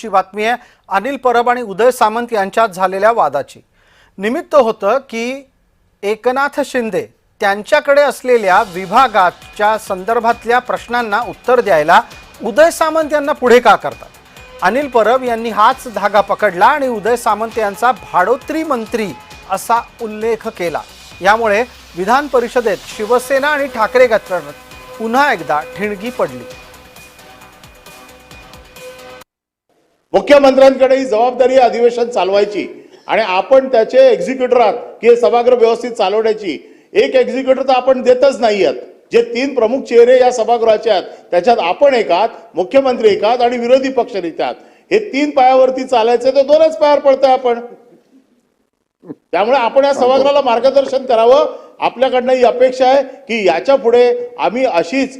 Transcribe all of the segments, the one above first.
ची बातमी आहे अनिल परब आणि उदय सामंत यांच्यात झालेल्या वादाची। निमित्त होतं की एकनाथ शिंदे त्यांच्याकडे असलेल्या विभागाच्या संदर्भातल्या प्रश्नांना उत्तर द्यायला उदय सामंत यांना पुढे का करतात। अनिल परब यांनी हाच धागा पकडला आणि उदय सामंत यांचा भाडोत्री मंत्री असा उल्लेख केला। यामुळे विधान परिषदेत शिवसेना आणि ठाकरे गटात पुन्हा एकदा ठिणगी पडली। मुख्यमंत्र्यांकडे ही जबाबदारी अधिवेशन चालवायची आणि आपण त्याचे एक्झिक्युटिव्ह आहात की हे सभागृह व्यवस्थित चालवण्याची। एक एक्झिक्युटिव्ह तर आपण देतच नाही आहात। जे तीन प्रमुख चेहरे या सभागृहाचे आहेत त्याच्यात आपण एक आहात, मुख्यमंत्री एक आहात आणि विरोधी पक्षनेते आहात। हे तीन पायावरती चालायचे तर दोनच पायावर पडतोय आपण। त्यामुळे आपण या सभागृहाला मार्गदर्शन करावं। आपल्याकडनं ही अपेक्षा आहे की याच्या पुढे आम्ही अशीच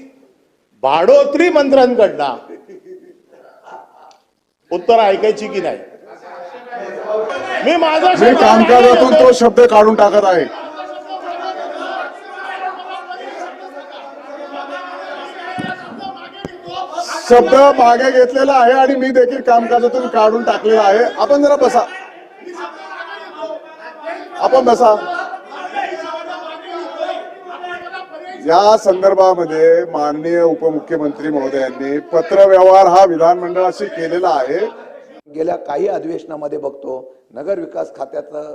भाडोत्री मंत्र्यांकडनं उत्तर ऐकायची की नाही। मी कामकाजातून तो शब्द काढून टाकत आहे। शब्द मागे घेतलेला आहे आणि मी देखील कामकाजातून काढून टाकलेला आहे। आपण जरा बसा, आपण बसा। या संदर्भामध्ये माननीय उपमुख्यमंत्री महोदयांनी पत्रव्यवहार हा विधानमंडळाशी केलेला आहे। गेल्या काही अधिवेशनामध्ये बघतो नगर विकास खात्याचं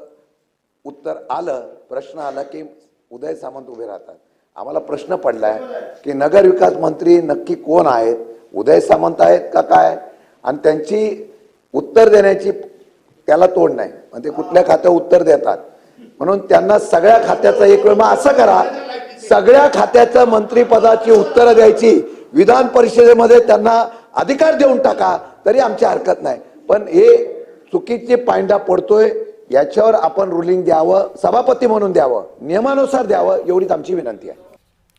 उत्तर आलं, प्रश्न आला की उदय सामंत उभे राहतात। आम्हाला प्रश्न पडलाय की नगर विकास मंत्री नक्की कोण आहेत, उदय सामंत आहेत का काय, आणि त्यांची उत्तर देण्याची त्याला तोड नाही, म्हणजे कुठल्या खात्यावर उत्तर देतात म्हणून त्यांना सगळ्या खात्याचा एक वेळ असं करा, सगळ्या खात्याच्या मंत्रिपदाची उत्तरं द्यायची विधान परिषदेमध्ये त्यांना अधिकार देऊन टाका तरी आमची हरकत नाही। पण हे चुकीचे पायंडा पडतोय, याच्यावर आपण रुलिंग द्यावं, सभापती म्हणून द्यावं, नियमानुसार द्यावं, एवढीच आमची विनंती आहे।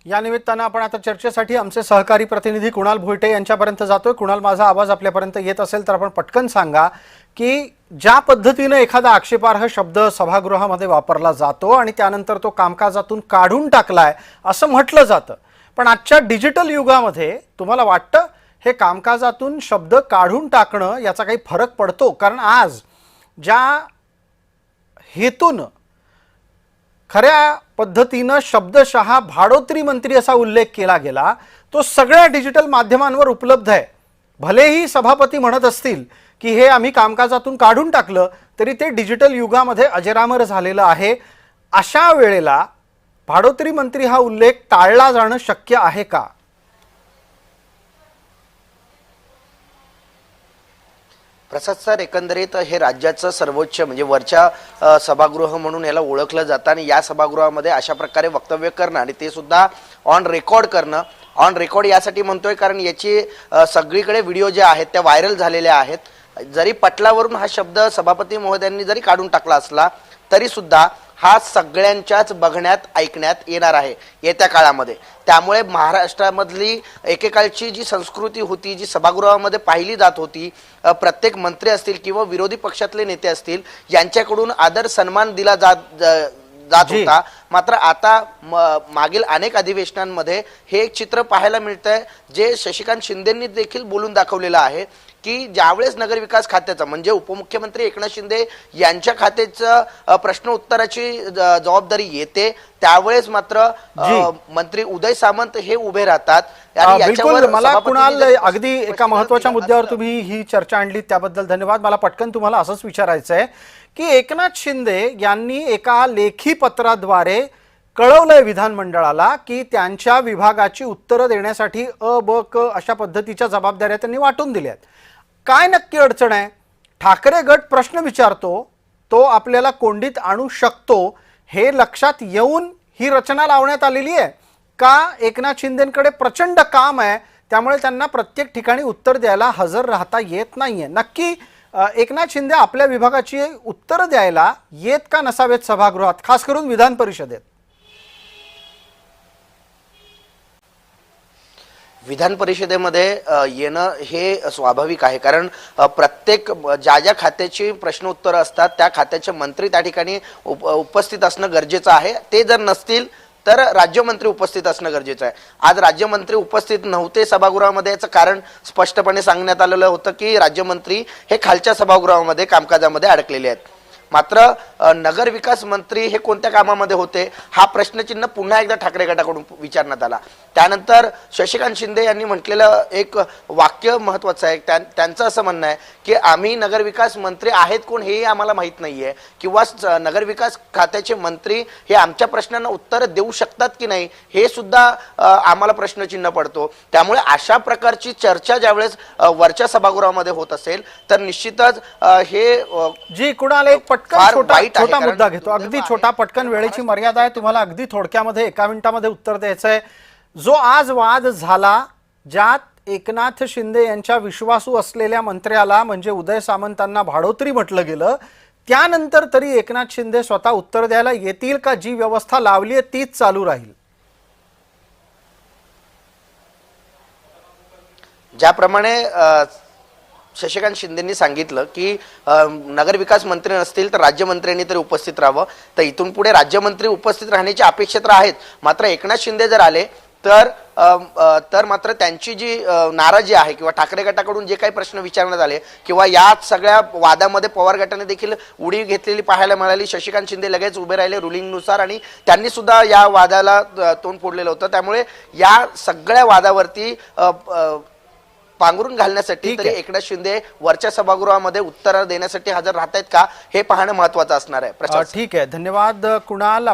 या निमित्तानं आपण आता चर्चेसाठी आमचे सहकारी प्रतिनिधी कुणाल भोईटे यांच्यापर्यंत जातोय। कुणाल, माझा आवाज आपल्यापर्यंत येत असेल तर आपण पटकन सांगा की ज्या पद्धतीने एखादा आक्षेपार्ह शब्द सभागृहामध्ये वापरला जातो आणि त्यानंतर तो कामकाजातून काढून टाकलाय असं म्हटलं जातं, पण आजच्या डिजिटल युगामध्ये तुम्हाला वाटतं हे कामकाजातून शब्द काढून टाकणं याचा काही फरक पडतो? कारण आज ज्या हेतून खऱ्या पद्धतीनं शब्दशः भाडोत्री मंत्री असा उल्लेख केला गेला तो सगळ्या डिजिटल माध्यमांवर उपलब्ध आहे। भलेही सभापती म्हणत असतील की हे आम्ही कामकाजातून काढून टाकलं तरी ते डिजिटल युगामध्ये अजरामर झालेलं आहे। अशा वेळेला भाडोत्री मंत्री हा उल्लेख टाळला जाणं शक्य आहे का? प्रसाद सर, एकंदरीत हे राज्याचं सर्वोच्च म्हणजे वरच्या सभागृह म्हणून याला ओळखलं जातं आणि या सभागृहामध्ये अशा प्रकारे वक्तव्य करणं आणि ते सुद्धा ऑन रेकॉर्ड करणं, ऑन रेकॉर्ड यासाठी म्हणतोय कारण याची सगळीकडे व्हिडिओ जे आहेत त्या व्हायरल झालेल्या आहेत। जरी पटलावरून हा शब्द सभापती महोदयांनी जरी काढून टाकला असला तरी सुद्धा हा सगळ्यांच्याच बघण्यात ऐकण्यात येणार आहे येत्या काळामध्ये। त्यामुळे महाराष्ट्रामधली एकेकाळची जी संस्कृती होती, जी सभागृहामध्ये पाहिली जात होती, प्रत्येक मंत्री असतील किंवा विरोधी पक्षातले नेते असतील यांच्याकडून आदर सन्मान दिला जात होता। मात्र आता मागील अनेक अधिवेशनांमध्ये हे एक चित्र पाहायला मिळतंय जे शशिकांत शिंदेंनी देखील बोलून दाखवलेलं आहे की ज्यावेळेस नगर विकास खात्याचा म्हणजे उपमुख्यमंत्री एकनाथ शिंदे यांच्या खात्याचं प्रश्न उत्तराची जबाबदारी येते त्यावेळेस मात्र मंत्री उदय सामंत हे उभे राहतात। बिलकुल, मला कुणाल अगदी एका महत्त्वाच्या मुद्द्यावर तुम्ही ही चर्चा आणली त्याबद्दल धन्यवाद। मला पटकन तुम्हाला असंच विचारायचं आहे की एकनाथ शिंदे यांनी एका लेखी पत्राद्वारे कळवलंय विधानमंडळाला की त्यांच्या विभागाची उत्तरं देण्यासाठी अ ब क अशा पद्धतीच्या जबाबदाऱ्या त्यांनी वाटून दिल्यात। काय नक्की अडचण आहे? ठाकरे गट प्रश्न विचारतो, तो आपल्याला कोंडीत आणू शकतो हे लक्षात येऊन ही रचना लावण्यात आलेली आहे का एकनाथ शिंदेंकडे प्रचंड काम आहे त्यामुळे त्यांना प्रत्येक ठिकाणी उत्तर द्यायला हजर राहता येत नाहीये? नक्की एकनाथ शिंदे आपल्या विभागाची उत्तरं द्यायला येत का नसावेत सभागृहात, खास करून विधान परिषदेत? विधान परिषदेमध्ये येणं हे स्वाभाविक आहे कारण प्रत्येक ज्या खात्याची प्रश्न उत्तरं असतात त्या खात्याचे मंत्री त्या ठिकाणी उपस्थित असणं गरजेचं आहे। ते जर नसतील तर राज्यमंत्री उपस्थित असणं गरजेचं आहे. आज राज्यमंत्री उपस्थित नव्हते सभागृहामध्ये, याचं कारण स्पष्टपणे सांगण्यात आलेलं होतं की राज्यमंत्री हे खालच्या सभागृहामध्ये कामकाजामध्ये अडकलेले आहेत. मात्र नगर विकास मंत्री हे कोणत्या कामामध्ये होते हा प्रश्नचिन्ह पुन्हा एकदा ठाकरे गटाकडून विचारण्यात आला. त्यानंतर शशिकांत शिंदे यांनी म्हटलेलं एक वाक्य महत्वाचं आहे. त्यांचं असं म्हणणं आहे की आम्ही नगरविकास मंत्री आहेत कोण हेही आम्हाला माहीत नाहीये, किंवा नगरविकास खात्याचे मंत्री हे आमच्या प्रश्नांना उत्तर देऊ शकतात की नाही हे सुद्धा आम्हाला प्रश्नचिन्ह पडतो. त्यामुळे अशा प्रकारची चर्चा ज्यावेळेस वरच्या सभागृहामध्ये होत असेल तर निश्चितच हे जी कुणाल एक पटकन फार छोटा वाईट आहे, छोटा कारण मुद्दा घेतो, अगदी छोटा, पटकन, वेळेची मर्यादा आहे, तुम्हाला अगदी थोडक्यामध्ये 1 मिनिटामध्ये उत्तर द्यायचं आहे. जो आज वाद झाला ज्यात एकनाथ शिंदे यांच्या विश्वासू असलेल्या मंत्र्याला म्हणजे उदय सामंतांना भाडोत्री म्हटलं गेलं, त्यानंतर तरी एकनाथ शिंदे स्वतः उत्तर द्यायला येतील का? जी व्यवस्था लावली आहे तीच चालू राहील? ज्याप्रमाणे शशिकांत शिंदेंनी सांगितलं की नगरविकास मंत्री नसतील तर राज्यमंत्र्यांनी तरी उपस्थित राहावं, तर इथून पुढे राज्यमंत्री उपस्थित राहण्याची अपेक्षा तर आहेत. मात्र एकनाथ शिंदे जर आले तर मात्र त्यांची जी नाराजी आहे किंवा ठाकरे गटाकडून जे काही प्रश्न विचारण्यात आले किंवा या सगळ्या वादामध्ये पवार गटाने देखील उडी घेतलेली पाहायला मिळाली. शशिकांत शिंदे लगेच उभे राहिले रुलिंगनुसार आणि त्यांनी सुद्धा या वादाला तोंड फोडलेलं होतं. त्यामुळे या सगळ्या वादावरती पांघरून घालण्यासाठी तरी एकनाथ शिंदे वरच्या सभागृहामध्ये उत्तर देण्यासाठी हजर राहत आहेत का हे पाहणं महत्वाचं असणार आहे. ठीक आहे, धन्यवाद कुणाल.